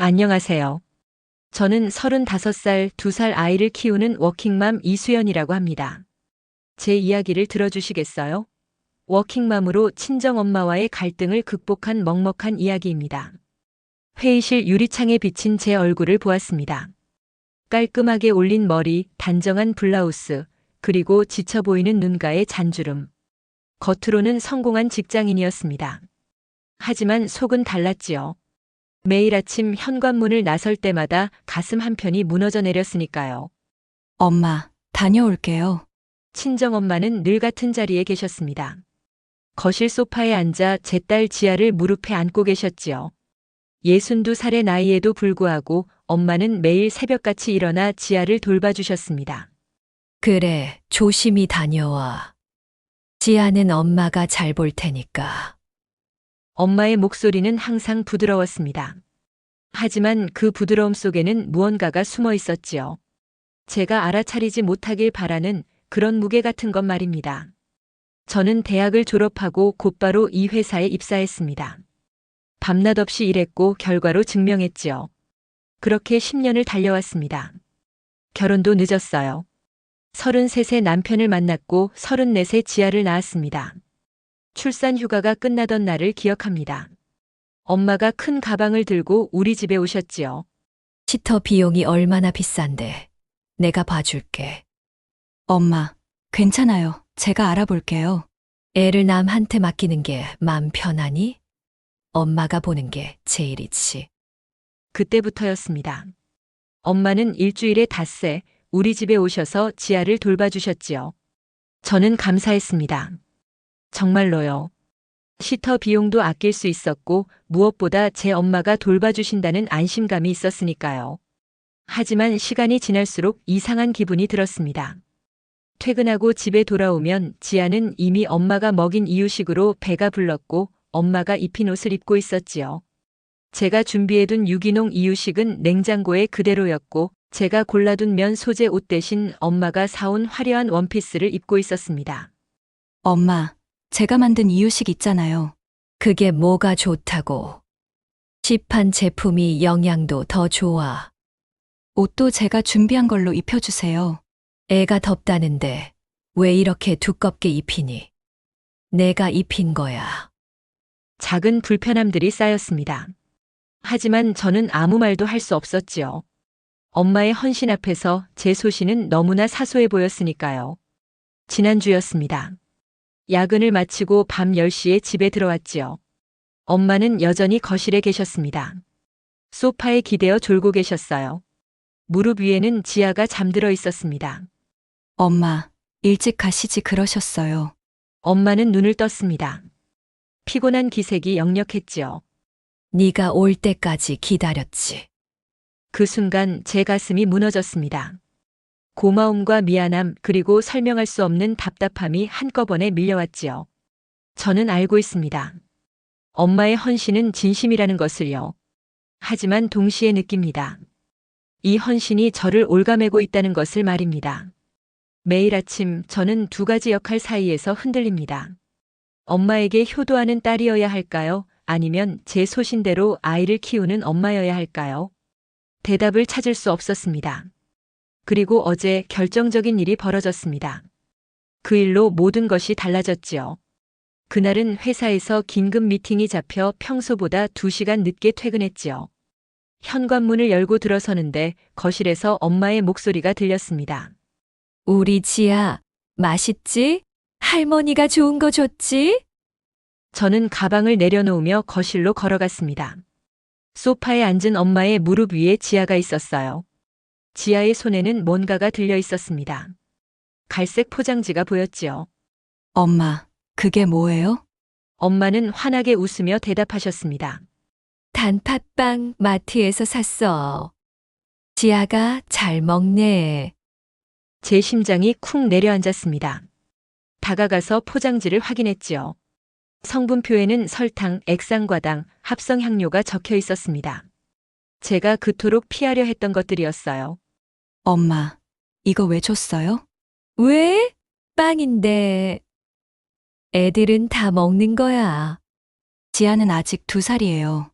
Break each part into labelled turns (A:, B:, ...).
A: 안녕하세요. 저는 35살, 2살 아이를 키우는 워킹맘 이수연이라고 합니다. 제 이야기를 들어주시겠어요? 워킹맘으로 친정엄마와의 갈등을 극복한 먹먹한 이야기입니다. 회의실 유리창에 비친 제 얼굴을 보았습니다. 깔끔하게 올린 머리, 단정한 블라우스, 그리고 지쳐 보이는 눈가의 잔주름. 겉으로는 성공한 직장인이었습니다. 하지만 속은 달랐지요. 매일 아침 현관문을 나설 때마다 가슴 한편이 무너져 내렸으니까요.
B: 엄마, 다녀올게요.
A: 친정엄마는 늘 같은 자리에 계셨습니다. 거실 소파에 앉아 제 딸 지아를 무릎에 안고 계셨지요. 62살의 나이에도 불구하고 엄마는 매일 새벽같이 일어나 지아를 돌봐주셨습니다.
B: 그래, 조심히 다녀와. 지아는 엄마가 잘 볼 테니까.
A: 엄마의 목소리는 항상 부드러웠습니다. 하지만 그 부드러움 속에는 무언가가 숨어 있었지요. 제가 알아차리지 못하길 바라는 그런 무게 같은 것 말입니다. 저는 대학을 졸업하고 곧바로 이 회사에 입사했습니다. 밤낮 없이 일했고 결과로 증명했지요. 그렇게 10년을 달려왔습니다. 결혼도 늦었어요. 33세 남편을 만났고 34세 지아를 낳았습니다. 출산 휴가가 끝나던 날을 기억합니다. 엄마가 큰 가방을 들고 우리 집에 오셨지요.
B: 시터 비용이 얼마나 비싼데. 내가 봐줄게. 엄마, 괜찮아요. 제가 알아볼게요. 애를 남한테 맡기는 게 마음 편하니? 엄마가 보는 게 제일이지.
A: 그때부터였습니다. 엄마는 일주일에 닷새 우리 집에 오셔서 지아를 돌봐주셨지요. 저는 감사했습니다. 정말로요. 시터 비용도 아낄 수 있었고 무엇보다 제 엄마가 돌봐주신다는 안심감이 있었으니까요. 하지만 시간이 지날수록 이상한 기분이 들었습니다. 퇴근하고 집에 돌아오면 지아는 이미 엄마가 먹인 이유식으로 배가 불렀고 엄마가 입힌 옷을 입고 있었지요. 제가 준비해둔 유기농 이유식은 냉장고에 그대로였고 제가 골라둔 면 소재 옷 대신 엄마가 사온 화려한 원피스를 입고 있었습니다.
B: 엄마, 제가 만든 이유식 있잖아요. 그게 뭐가 좋다고. 시판 제품이 영양도 더 좋아. 옷도 제가 준비한 걸로 입혀주세요. 애가 덥다는데 왜 이렇게 두껍게 입히니? 내가 입힌 거야.
A: 작은 불편함들이 쌓였습니다. 하지만 저는 아무 말도 할 수 없었지요. 엄마의 헌신 앞에서 제 소신은 너무나 사소해 보였으니까요. 지난주였습니다. 야근을 마치고 밤 10시에 집에 들어왔지요. 엄마는 여전히 거실에 계셨습니다. 소파에 기대어 졸고 계셨어요. 무릎 위에는 지아가 잠들어 있었습니다.
B: 엄마, 일찍 가시지 그러셨어요.
A: 엄마는 눈을 떴습니다. 피곤한 기색이 역력했지요.
B: 네가 올 때까지 기다렸지.
A: 그 순간 제 가슴이 무너졌습니다. 고마움과 미안함 그리고 설명할 수 없는 답답함이 한꺼번에 밀려왔지요. 저는 알고 있습니다. 엄마의 헌신은 진심이라는 것을요. 하지만 동시에 느낍니다. 이 헌신이 저를 올가매고 있다는 것을 말입니다. 매일 아침 저는 두 가지 역할 사이에서 흔들립니다. 엄마에게 효도하는 딸이어야 할까요? 아니면 제 소신대로 아이를 키우는 엄마여야 할까요? 대답을 찾을 수 없었습니다. 그리고 어제 결정적인 일이 벌어졌습니다. 그 일로 모든 것이 달라졌지요. 그날은 회사에서 긴급 미팅이 잡혀 평소보다 2시간 늦게 퇴근했지요. 현관문을 열고 들어서는데 거실에서 엄마의 목소리가 들렸습니다.
B: 우리 지아, 맛있지? 할머니가 좋은 거 줬지?
A: 저는 가방을 내려놓으며 거실로 걸어갔습니다. 소파에 앉은 엄마의 무릎 위에 지아가 있었어요. 지아의 손에는 뭔가가 들려 있었습니다. 갈색 포장지가 보였지요.
B: 엄마, 그게 뭐예요?
A: 엄마는 환하게 웃으며 대답하셨습니다.
B: 단팥빵 마트에서 샀어. 지아가 잘 먹네.
A: 제 심장이 쿵 내려앉았습니다. 다가가서 포장지를 확인했지요. 성분표에는 설탕, 액상과당, 합성향료가 적혀 있었습니다. 제가 그토록 피하려 했던 것들이었어요.
B: 엄마, 이거 왜 줬어요? 왜? 빵인데. 애들은 다 먹는 거야. 지아는 아직 2살이에요.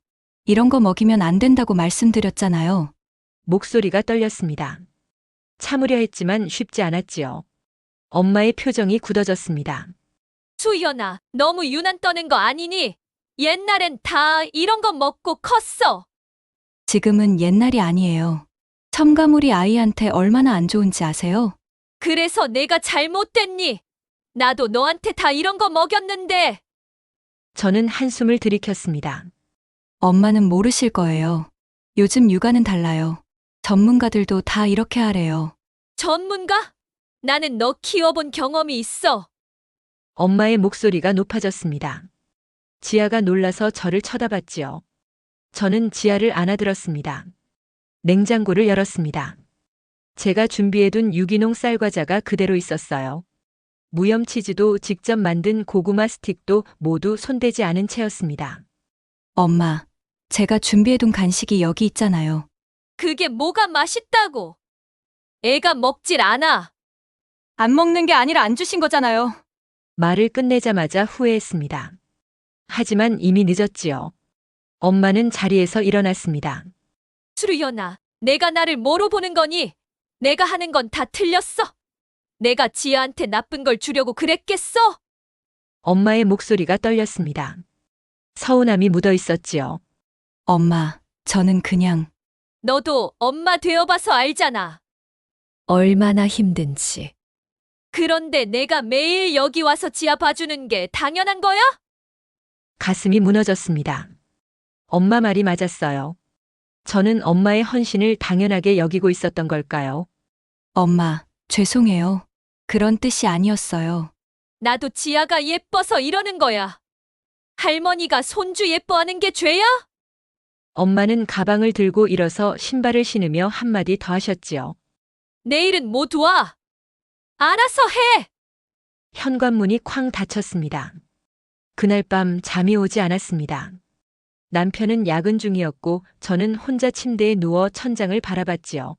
B: 이런 거 먹이면 안 된다고 말씀드렸잖아요.
A: 목소리가 떨렸습니다. 참으려 했지만 쉽지 않았지요. 엄마의 표정이 굳어졌습니다.
C: 수연아, 너무 유난 떠는 거 아니니? 옛날엔 다 이런 거 먹고 컸어.
B: 지금은 옛날이 아니에요. 첨가물이 아이한테 얼마나 안 좋은지 아세요?
C: 그래서 내가 잘못됐니? 나도 너한테 다 이런 거 먹였는데.
A: 저는 한숨을 들이켰습니다.
B: 엄마는 모르실 거예요. 요즘 육아는 달라요. 전문가들도 다 이렇게 하래요.
C: 전문가? 나는 너 키워본 경험이 있어.
A: 엄마의 목소리가 높아졌습니다. 지아가 놀라서 저를 쳐다봤지요. 저는 지아를 안아들었습니다. 냉장고를 열었습니다. 제가 준비해둔 유기농 쌀과자가 그대로 있었어요. 무염 치즈도 직접 만든 고구마 스틱도 모두 손대지 않은 채였습니다.
B: 엄마, 제가 준비해둔 간식이 여기 있잖아요.
C: 그게 뭐가 맛있다고? 애가 먹질 않아.
B: 안 먹는 게 아니라 안 주신 거잖아요.
A: 말을 끝내자마자 후회했습니다. 하지만 이미 늦었지요. 엄마는 자리에서 일어났습니다.
C: 수연아, 내가 나를 뭐로 보는 거니? 내가 하는 건 다 틀렸어. 내가 지아한테 나쁜 걸 주려고 그랬겠어?
A: 엄마의 목소리가 떨렸습니다. 서운함이 묻어 있었지요.
B: 엄마, 저는 그냥
C: 너도 엄마 되어봐서 알잖아.
B: 얼마나 힘든지.
C: 그런데 내가 매일 여기 와서 지아 봐주는 게 당연한 거야?
A: 가슴이 무너졌습니다. 엄마 말이 맞았어요. 저는 엄마의 헌신을 당연하게 여기고 있었던 걸까요?
B: 엄마, 죄송해요. 그런 뜻이 아니었어요.
C: 나도 지아가 예뻐서 이러는 거야. 할머니가 손주 예뻐하는 게 죄야?
A: 엄마는 가방을 들고 일어서 신발을 신으며 한마디 더 하셨지요.
C: 내일은 못 와. 알아서 해.
A: 현관문이 쾅 닫혔습니다. 그날 밤 잠이 오지 않았습니다. 남편은 야근 중이었고 저는 혼자 침대에 누워 천장을 바라봤지요.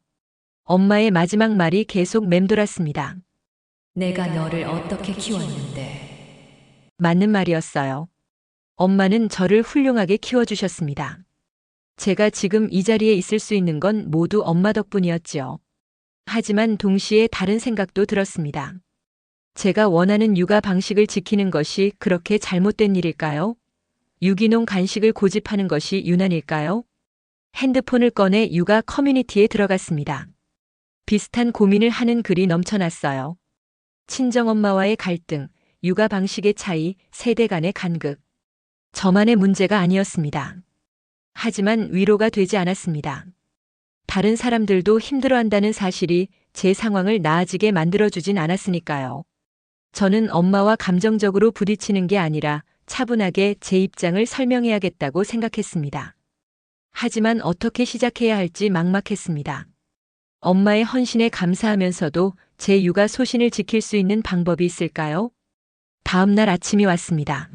A: 엄마의 마지막 말이 계속 맴돌았습니다.
B: 내가 너를 어떻게 키웠는데.
A: 맞는 말이었어요. 엄마는 저를 훌륭하게 키워주셨습니다. 제가 지금 이 자리에 있을 수 있는 건 모두 엄마 덕분이었지요. 하지만 동시에 다른 생각도 들었습니다. 제가 원하는 육아 방식을 지키는 것이 그렇게 잘못된 일일까요? 유기농 간식을 고집하는 것이 유난일까요? 핸드폰을 꺼내 육아 커뮤니티에 들어갔습니다. 비슷한 고민을 하는 글이 넘쳐났어요. 친정엄마와의 갈등, 육아 방식의 차이, 세대 간의 간극. 저만의 문제가 아니었습니다. 하지만 위로가 되지 않았습니다. 다른 사람들도 힘들어한다는 사실이 제 상황을 나아지게 만들어주진 않았으니까요. 저는 엄마와 감정적으로 부딪히는 게 아니라 차분하게 제 입장을 설명해야겠다고 생각했습니다. 하지만 어떻게 시작해야 할지 막막했습니다. 엄마의 헌신에 감사하면서도 제 육아 소신을 지킬 수 있는 방법이 있을까요? 다음 날 아침이 왔습니다.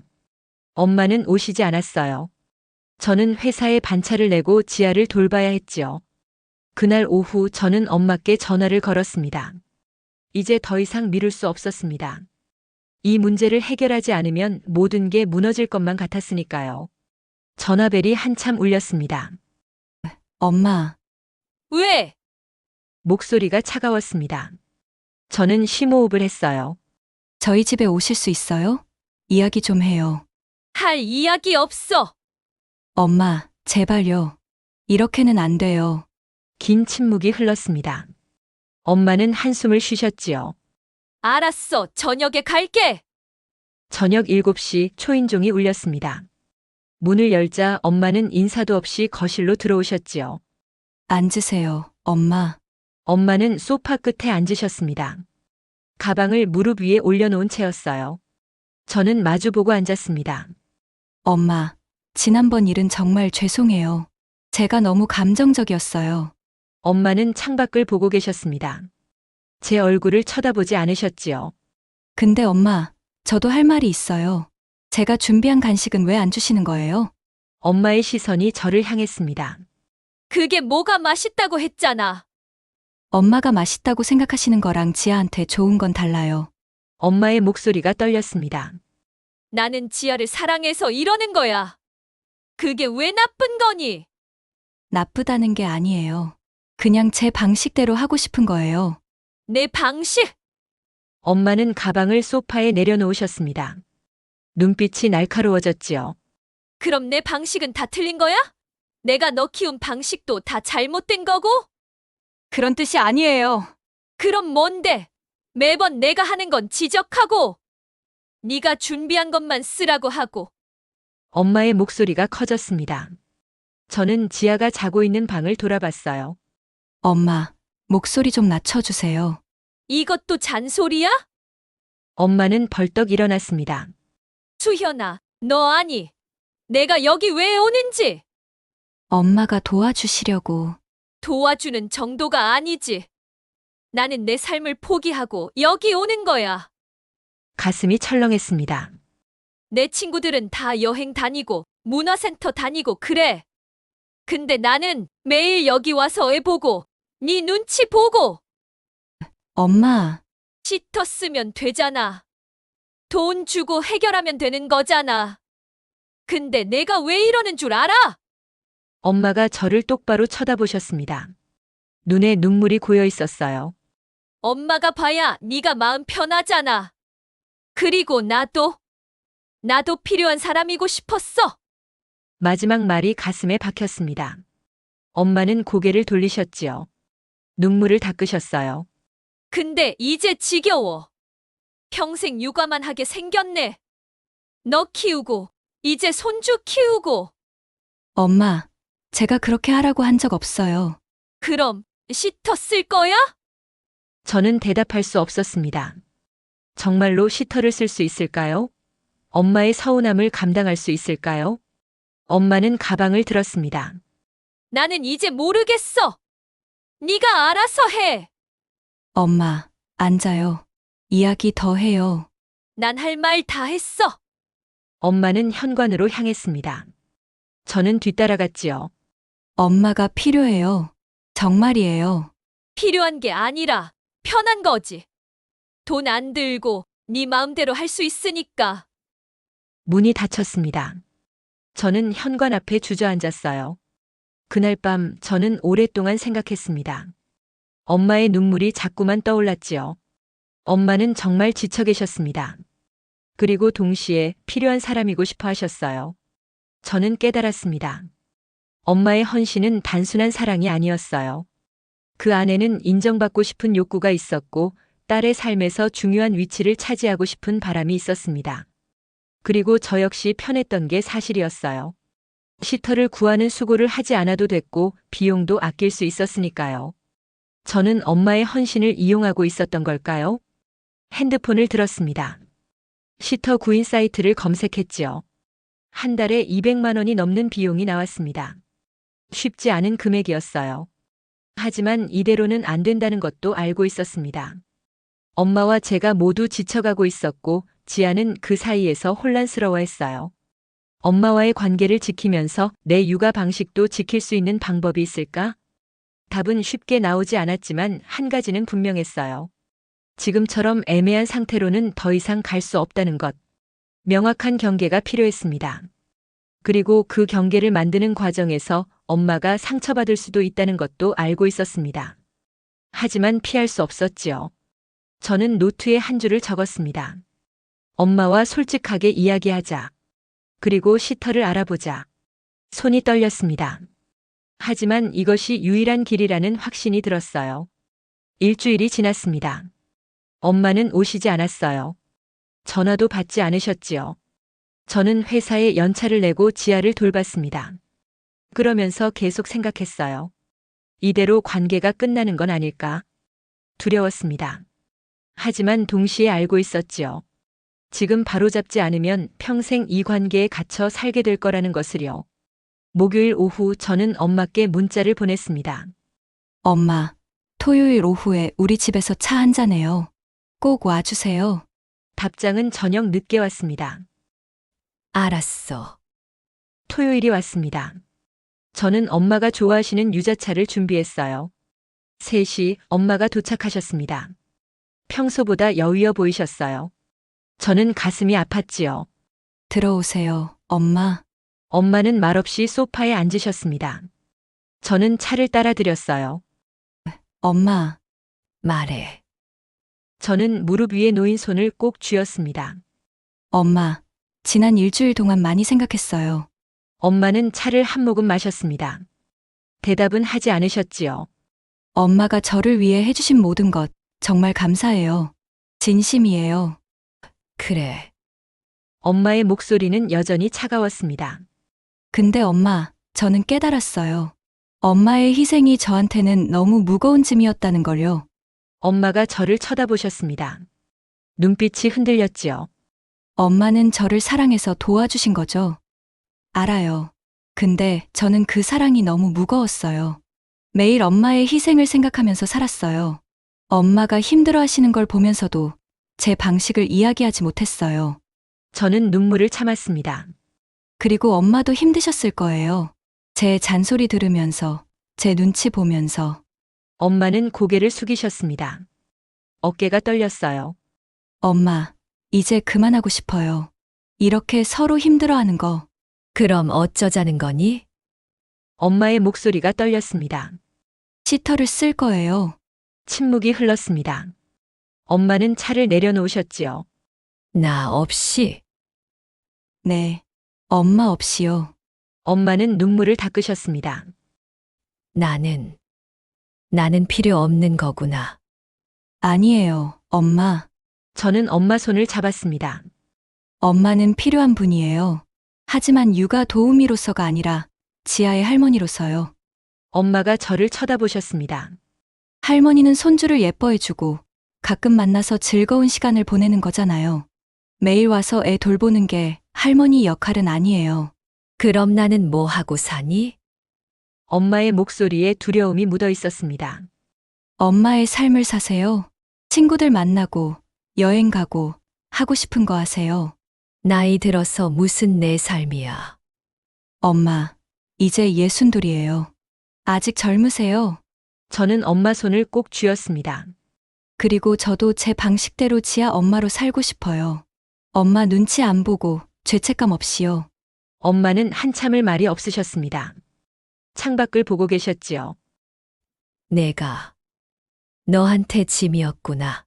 A: 엄마는 오시지 않았어요. 저는 회사에 반차를 내고 지아를 돌봐야 했지요. 그날 오후 저는 엄마께 전화를 걸었습니다. 이제 더 이상 미룰 수 없었습니다. 이 문제를 해결하지 않으면 모든 게 무너질 것만 같았으니까요. 전화벨이 한참 울렸습니다.
B: 엄마,
C: 왜?
A: 목소리가 차가웠습니다. 저는 심호흡을 했어요.
B: 저희 집에 오실 수 있어요? 이야기 좀 해요.
C: 할 이야기 없어.
B: 엄마, 제발요. 이렇게는 안 돼요.
A: 긴 침묵이 흘렀습니다. 엄마는 한숨을 쉬셨지요.
C: 알았어. 저녁에 갈게.
A: 저녁 7시 초인종이 울렸습니다. 문을 열자 엄마는 인사도 없이 거실로 들어오셨지요.
B: 앉으세요, 엄마.
A: 엄마는 소파 끝에 앉으셨습니다. 가방을 무릎 위에 올려놓은 채였어요. 저는 마주보고 앉았습니다.
B: 엄마, 지난번 일은 정말 죄송해요. 제가 너무 감정적이었어요.
A: 엄마는 창밖을 보고 계셨습니다. 제 얼굴을 쳐다보지 않으셨지요.
B: 근데 엄마, 저도 할 말이 있어요. 제가 준비한 간식은 왜 안 주시는 거예요?
A: 엄마의 시선이 저를 향했습니다.
C: 그게 뭐가 맛있다고 했잖아.
B: 엄마가 맛있다고 생각하시는 거랑 지아한테 좋은 건 달라요.
A: 엄마의 목소리가 떨렸습니다.
C: 나는 지아를 사랑해서 이러는 거야. 그게 왜 나쁜 거니?
B: 나쁘다는 게 아니에요. 그냥 제 방식대로 하고 싶은 거예요.
C: 내 방식?
A: 엄마는 가방을 소파에 내려놓으셨습니다. 눈빛이 날카로워졌지요.
C: 그럼 내 방식은 다 틀린 거야? 내가 너 키운 방식도 다 잘못된 거고?
B: 그런 뜻이 아니에요.
C: 그럼 뭔데? 매번 내가 하는 건 지적하고, 네가 준비한 것만 쓰라고 하고.
A: 엄마의 목소리가 커졌습니다. 저는 지아가 자고 있는 방을 돌아봤어요.
B: 엄마, 목소리 좀 낮춰주세요.
C: 이것도 잔소리야?
A: 엄마는 벌떡 일어났습니다.
C: 수현아, 너 아니. 내가 여기 왜 오는지
B: 엄마가 도와주시려고.
C: 도와주는 정도가 아니지. 나는 내 삶을 포기하고 여기 오는 거야.
A: 가슴이 철렁했습니다.
C: 내 친구들은 다 여행 다니고 문화센터 다니고 그래. 근데 나는 매일 여기 와서 애 보고 네 눈치 보고
B: 엄마,
C: 시터 쓰면 되잖아. 돈 주고 해결하면 되는 거잖아. 근데 내가 왜 이러는 줄 알아?
A: 엄마가 저를 똑바로 쳐다보셨습니다. 눈에 눈물이 고여 있었어요.
C: 엄마가 봐야 네가 마음 편하잖아. 그리고 나도 필요한 사람이고 싶었어.
A: 마지막 말이 가슴에 박혔습니다. 엄마는 고개를 돌리셨지요. 눈물을 닦으셨어요.
C: 근데 이제 지겨워. 평생 육아만 하게 생겼네. 너 키우고 이제 손주 키우고.
B: 엄마, 제가 그렇게 하라고 한 적 없어요.
C: 그럼 시터 쓸 거야?
A: 저는 대답할 수 없었습니다. 정말로 시터를 쓸 수 있을까요? 엄마의 서운함을 감당할 수 있을까요? 엄마는 가방을 들었습니다.
C: 나는 이제 모르겠어. 네가 알아서 해.
B: 엄마, 앉아요. 이야기 더 해요.
C: 난 할 말 다 했어.
A: 엄마는 현관으로 향했습니다. 저는 뒤따라갔지요.
B: 엄마가 필요해요. 정말이에요.
C: 필요한 게 아니라 편한 거지. 돈 안 들고 네 마음대로 할 수 있으니까.
A: 문이 닫혔습니다. 저는 현관 앞에 주저앉았어요. 그날 밤 저는 오랫동안 생각했습니다. 엄마의 눈물이 자꾸만 떠올랐지요. 엄마는 정말 지쳐 계셨습니다. 그리고 동시에 필요한 사람이고 싶어 하셨어요. 저는 깨달았습니다. 엄마의 헌신은 단순한 사랑이 아니었어요. 그 안에는 인정받고 싶은 욕구가 있었고 딸의 삶에서 중요한 위치를 차지하고 싶은 바람이 있었습니다. 그리고 저 역시 편했던 게 사실이었어요. 시터를 구하는 수고를 하지 않아도 됐고 비용도 아낄 수 있었으니까요. 저는 엄마의 헌신을 이용하고 있었던 걸까요? 핸드폰을 들었습니다. 시터 구인 사이트를 검색했지요. 한 달에 200만 원이 넘는 비용이 나왔습니다. 쉽지 않은 금액이었어요. 하지만 이대로는 안 된다는 것도 알고 있었습니다. 엄마와 제가 모두 지쳐가고 있었고 지아는 그 사이에서 혼란스러워했어요. 엄마와의 관계를 지키면서 내 육아 방식도 지킬 수 있는 방법이 있을까? 답은 쉽게 나오지 않았지만 한 가지는 분명했어요. 지금처럼 애매한 상태로는 더 이상 갈 수 없다는 것. 명확한 경계가 필요했습니다. 그리고 그 경계를 만드는 과정에서 엄마가 상처받을 수도 있다는 것도 알고 있었습니다. 하지만 피할 수 없었지요. 저는 노트에 한 줄을 적었습니다. 엄마와 솔직하게 이야기하자. 그리고 시터를 알아보자. 손이 떨렸습니다. 하지만 이것이 유일한 길이라는 확신이 들었어요. 일주일이 지났습니다. 엄마는 오시지 않았어요. 전화도 받지 않으셨지요. 저는 회사에 연차를 내고 지아를 돌봤습니다. 그러면서 계속 생각했어요. 이대로 관계가 끝나는 건 아닐까? 두려웠습니다. 하지만 동시에 알고 있었지요. 지금 바로잡지 않으면 평생 이 관계에 갇혀 살게 될 거라는 것을요. 목요일 오후 저는 엄마께 문자를 보냈습니다.
B: 엄마, 토요일 오후에 우리 집에서 차 한잔해요. 꼭 와주세요.
A: 답장은 저녁 늦게 왔습니다.
B: 알았어.
A: 토요일이 왔습니다. 저는 엄마가 좋아하시는 유자차를 준비했어요. 3시 엄마가 도착하셨습니다. 평소보다 여위어 보이셨어요. 저는 가슴이 아팠지요.
B: 들어오세요, 엄마.
A: 엄마는 말없이 소파에 앉으셨습니다. 저는 차를 따라 드렸어요.
B: 엄마, 말해.
A: 저는 무릎 위에 놓인 손을 꼭 쥐었습니다.
B: 엄마, 지난 일주일 동안 많이 생각했어요.
A: 엄마는 차를 한 모금 마셨습니다. 대답은 하지 않으셨지요.
B: 엄마가 저를 위해 해주신 모든 것 정말 감사해요. 진심이에요. 그래.
A: 엄마의 목소리는 여전히 차가웠습니다.
B: 근데 엄마, 저는 깨달았어요. 엄마의 희생이 저한테는 너무 무거운 짐이었다는 걸요.
A: 엄마가 저를 쳐다보셨습니다. 눈빛이 흔들렸지요.
B: 엄마는 저를 사랑해서 도와주신 거죠. 알아요. 근데 저는 그 사랑이 너무 무거웠어요. 매일 엄마의 희생을 생각하면서 살았어요. 엄마가 힘들어 하시는 걸 보면서도 제 방식을 이야기하지 못했어요.
A: 저는 눈물을 참았습니다.
B: 그리고 엄마도 힘드셨을 거예요. 제 잔소리 들으면서, 제 눈치 보면서.
A: 엄마는 고개를 숙이셨습니다. 어깨가 떨렸어요.
B: 엄마, 이제 그만하고 싶어요. 이렇게 서로 힘들어하는 거. 그럼 어쩌자는 거니?
A: 엄마의 목소리가 떨렸습니다.
B: 시터를 쓸 거예요.
A: 침묵이 흘렀습니다. 엄마는 차를 내려놓으셨지요.
B: 나 없이? 네, 엄마 없이요.
A: 엄마는 눈물을 닦으셨습니다.
B: 나는 필요 없는 거구나. 아니에요, 엄마.
A: 저는 엄마 손을 잡았습니다.
B: 엄마는 필요한 분이에요. 하지만 육아 도우미로서가 아니라 지아의 할머니로서요.
A: 엄마가 저를 쳐다보셨습니다.
B: 할머니는 손주를 예뻐해주고 가끔 만나서 즐거운 시간을 보내는 거잖아요. 매일 와서 애 돌보는 게 할머니 역할은 아니에요. 그럼 나는 뭐 하고 사니?
A: 엄마의 목소리에 두려움이 묻어 있었습니다.
B: 엄마의 삶을 사세요. 친구들 만나고 여행 가고 하고 싶은 거 하세요. 나이 들어서 무슨 내 삶이야. 엄마, 이제 62이에요. 아직 젊으세요.
A: 저는 엄마 손을 꼭 쥐었습니다.
B: 그리고 저도 제 방식대로 지아 엄마로 살고 싶어요. 엄마 눈치 안 보고 죄책감 없이요.
A: 엄마는 한참을 말이 없으셨습니다. 창밖을 보고 계셨지요.
B: 내가 너한테 짐이었구나.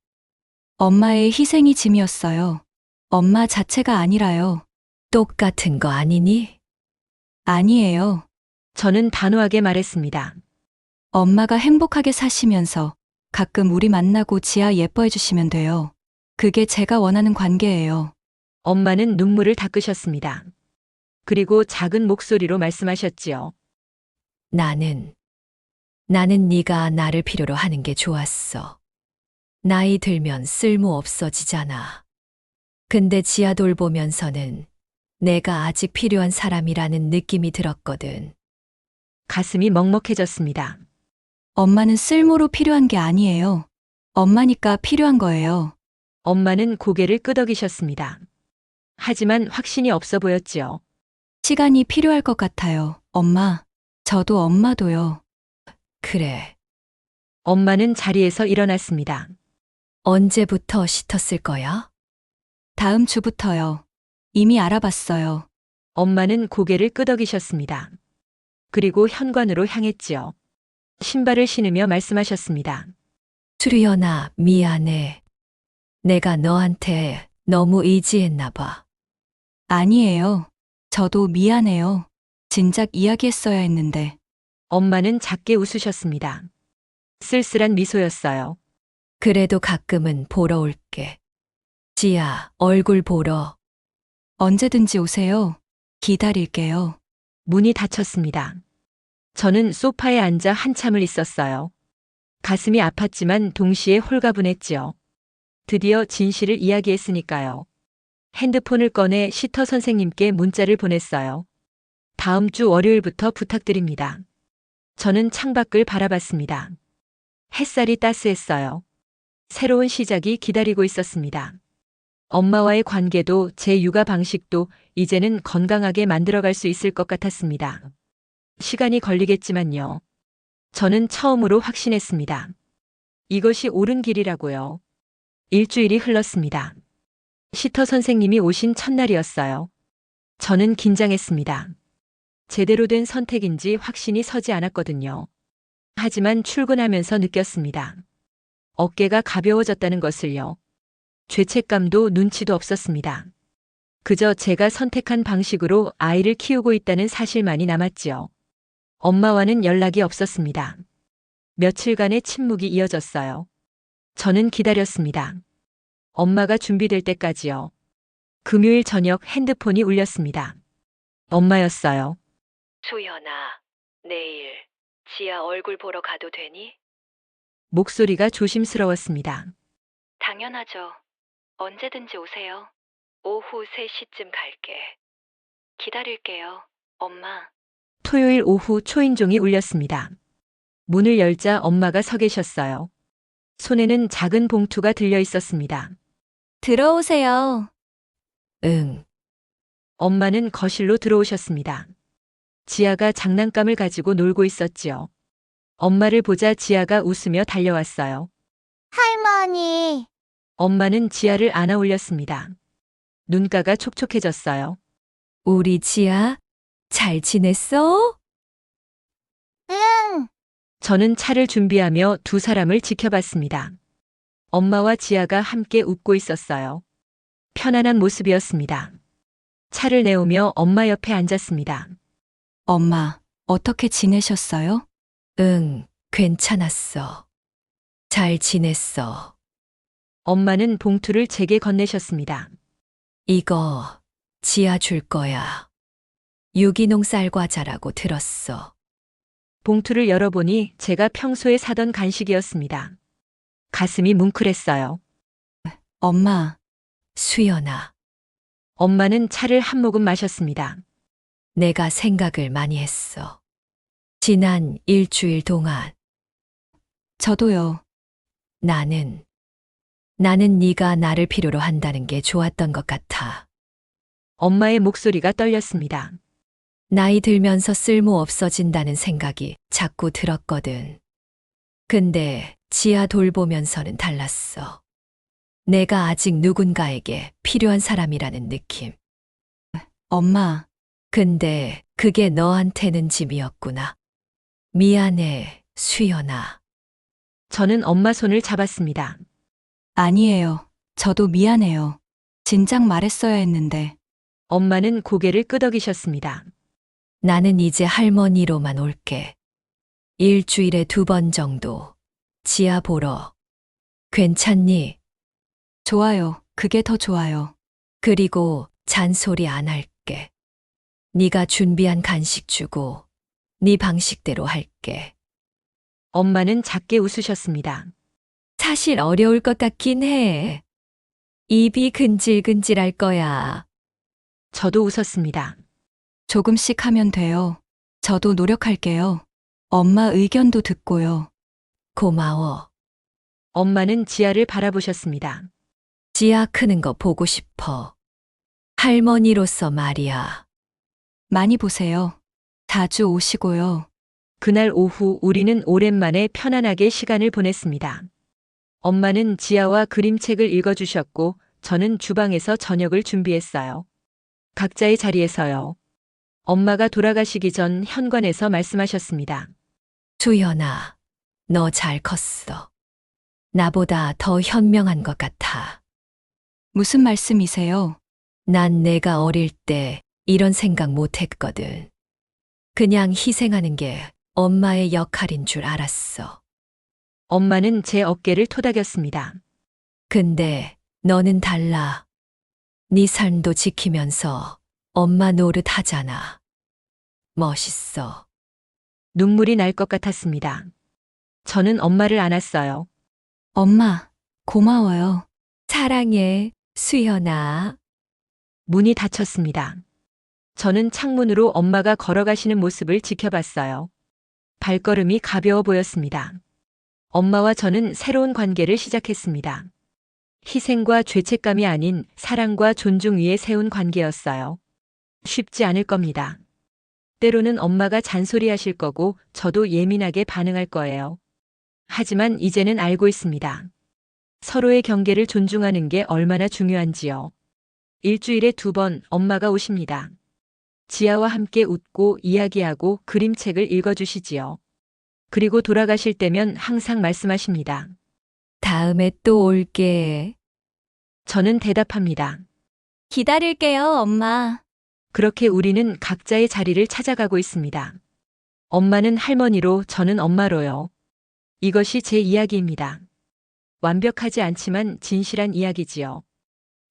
B: 엄마의 희생이 짐이었어요. 엄마 자체가 아니라요. 똑같은 거 아니니? 아니에요.
A: 저는 단호하게 말했습니다.
B: 엄마가 행복하게 사시면서 가끔 우리 만나고 지아 예뻐해 주시면 돼요. 그게 제가 원하는 관계예요.
A: 엄마는 눈물을 닦으셨습니다. 그리고 작은 목소리로 말씀하셨지요.
B: 나는 네가 나를 필요로 하는 게 좋았어. 나이 들면 쓸모 없어지잖아. 근데 지아 돌보면서는 내가 아직 필요한 사람이라는 느낌이 들었거든.
A: 가슴이 먹먹해졌습니다.
B: 엄마는 쓸모로 필요한 게 아니에요. 엄마니까 필요한 거예요.
A: 엄마는 고개를 끄덕이셨습니다. 하지만 확신이 없어 보였지요.
B: 시간이 필요할 것 같아요. 엄마. 저도 엄마도요. 그래.
A: 엄마는 자리에서 일어났습니다.
B: 언제부터 씻었을 거야? 다음 주부터요. 이미 알아봤어요.
A: 엄마는 고개를 끄덕이셨습니다. 그리고 현관으로 향했지요. 신발을 신으며 말씀하셨습니다.
B: 수리연아, 미안해. 내가 너한테 너무 의지했나 봐. 아니에요. 저도 미안해요. 진작 이야기했어야 했는데.
A: 엄마는 작게 웃으셨습니다. 쓸쓸한 미소였어요.
B: 그래도 가끔은 보러 올게. 지아, 얼굴 보러. 언제든지 오세요. 기다릴게요.
A: 문이 닫혔습니다. 저는 소파에 앉아 한참을 있었어요. 가슴이 아팠지만 동시에 홀가분했지요. 드디어 진실을 이야기했으니까요. 핸드폰을 꺼내 시터 선생님께 문자를 보냈어요. 다음 주 월요일부터 부탁드립니다. 저는 창밖을 바라봤습니다. 햇살이 따스했어요. 새로운 시작이 기다리고 있었습니다. 엄마와의 관계도 제 육아 방식도 이제는 건강하게 만들어갈 수 있을 것 같았습니다. 시간이 걸리겠지만요. 저는 처음으로 확신했습니다. 이것이 옳은 길이라고요. 일주일이 흘렀습니다. 시터 선생님이 오신 첫날이었어요. 저는 긴장했습니다. 제대로 된 선택인지 확신이 서지 않았거든요. 하지만 출근하면서 느꼈습니다. 어깨가 가벼워졌다는 것을요. 죄책감도 눈치도 없었습니다. 그저 제가 선택한 방식으로 아이를 키우고 있다는 사실만이 남았지요. 엄마와는 연락이 없었습니다. 며칠간의 침묵이 이어졌어요. 저는 기다렸습니다. 엄마가 준비될 때까지요. 금요일 저녁 핸드폰이 울렸습니다. 엄마였어요.
B: 수연아, 내일 지아 얼굴 보러 가도 되니?
A: 목소리가 조심스러웠습니다.
B: 당연하죠. 언제든지 오세요. 오후 3시쯤 갈게. 기다릴게요, 엄마.
A: 토요일 오후 초인종이 울렸습니다. 문을 열자 엄마가 서 계셨어요. 손에는 작은 봉투가 들려 있었습니다.
B: 들어오세요. 응.
A: 엄마는 거실로 들어오셨습니다. 지아가 장난감을 가지고 놀고 있었지요. 엄마를 보자 지아가 웃으며 달려왔어요.
D: 할머니,
A: 엄마는 지아를 안아 올렸습니다. 눈가가 촉촉해졌어요.
B: 우리 지아, 잘 지냈어?
D: 응,
A: 저는 차를 준비하며 두 사람을 지켜봤습니다. 엄마와 지아가 함께 웃고 있었어요. 편안한 모습이었습니다. 차를 내오며 엄마 옆에 앉았습니다.
B: 엄마, 어떻게 지내셨어요? 응, 괜찮았어. 잘 지냈어.
A: 엄마는 봉투를 제게 건네셨습니다.
B: 이거 지아 줄 거야. 유기농 쌀과자라고 들었어.
A: 봉투를 열어보니 제가 평소에 사던 간식이었습니다. 가슴이 뭉클했어요.
B: 엄마, 수연아,
A: 엄마는 차를 한 모금 마셨습니다.
B: 내가 생각을 많이 했어. 지난 일주일 동안. 저도요. 나는 네가 나를 필요로 한다는 게 좋았던 것 같아.
A: 엄마의 목소리가 떨렸습니다.
B: 나이 들면서 쓸모 없어진다는 생각이 자꾸 들었거든. 근데 지아 돌보면서는 달랐어. 내가 아직 누군가에게 필요한 사람이라는 느낌. 엄마, 근데 그게 너한테는 짐이었구나. 미안해, 수연아.
A: 저는 엄마 손을 잡았습니다.
B: 아니에요. 저도 미안해요. 진작 말했어야 했는데.
A: 엄마는 고개를 끄덕이셨습니다.
B: 나는 이제 할머니로만 올게. 일주일에 2번 정도. 지아 보러. 괜찮니? 좋아요. 그게 더 좋아요. 그리고 잔소리 안 할게. 네가 준비한 간식 주고 네 방식대로 할게.
A: 엄마는 작게 웃으셨습니다.
B: 사실 어려울 것 같긴 해. 입이 근질근질할 거야.
A: 저도 웃었습니다.
B: 조금씩 하면 돼요. 저도 노력할게요. 엄마 의견도 듣고요. 고마워.
A: 엄마는 지아를 바라보셨습니다.
B: 지아 크는 거 보고 싶어. 할머니로서 말이야. 많이 보세요. 자주 오시고요.
A: 그날 오후 우리는 오랜만에 편안하게 시간을 보냈습니다. 엄마는 지아와 그림책을 읽어주셨고 저는 주방에서 저녁을 준비했어요. 각자의 자리에서요. 엄마가 돌아가시기 전 현관에서 말씀하셨습니다.
B: 수연아, 너 잘 컸어. 나보다 더 현명한 것 같아. 무슨 말씀이세요? 난 내가 어릴 때 이런 생각 못 했거든. 그냥 희생하는 게 엄마의 역할인 줄 알았어.
A: 엄마는 제 어깨를 토닥였습니다.
B: 근데 너는 달라. 네 삶도 지키면서 엄마 노릇 하잖아. 멋있어.
A: 눈물이 날 것 같았습니다. 저는 엄마를 안았어요.
B: 엄마, 고마워요. 사랑해, 수연아.
A: 문이 닫혔습니다. 저는 창문으로 엄마가 걸어가시는 모습을 지켜봤어요. 발걸음이 가벼워 보였습니다. 엄마와 저는 새로운 관계를 시작했습니다. 희생과 죄책감이 아닌 사랑과 존중 위에 세운 관계였어요. 쉽지 않을 겁니다. 때로는 엄마가 잔소리하실 거고 저도 예민하게 반응할 거예요. 하지만 이제는 알고 있습니다. 서로의 경계를 존중하는 게 얼마나 중요한지요. 일주일에 2번 엄마가 오십니다. 지아와 함께 웃고 이야기하고 그림책을 읽어주시지요. 그리고 돌아가실 때면 항상 말씀하십니다.
B: 다음에 또 올게.
A: 저는 대답합니다.
C: 기다릴게요, 엄마.
A: 그렇게 우리는 각자의 자리를 찾아가고 있습니다. 엄마는 할머니로, 저는 엄마로요. 이것이 제 이야기입니다. 완벽하지 않지만 진실한 이야기지요.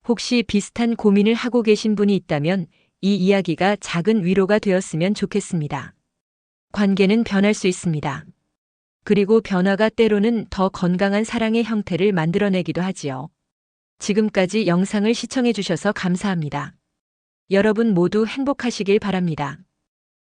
A: 혹시 비슷한 고민을 하고 계신 분이 있다면 이 이야기가 작은 위로가 되었으면 좋겠습니다. 관계는 변할 수 있습니다. 그리고 변화가 때로는 더 건강한 사랑의 형태를 만들어내기도 하지요. 지금까지 영상을 시청해 주셔서 감사합니다. 여러분 모두 행복하시길 바랍니다.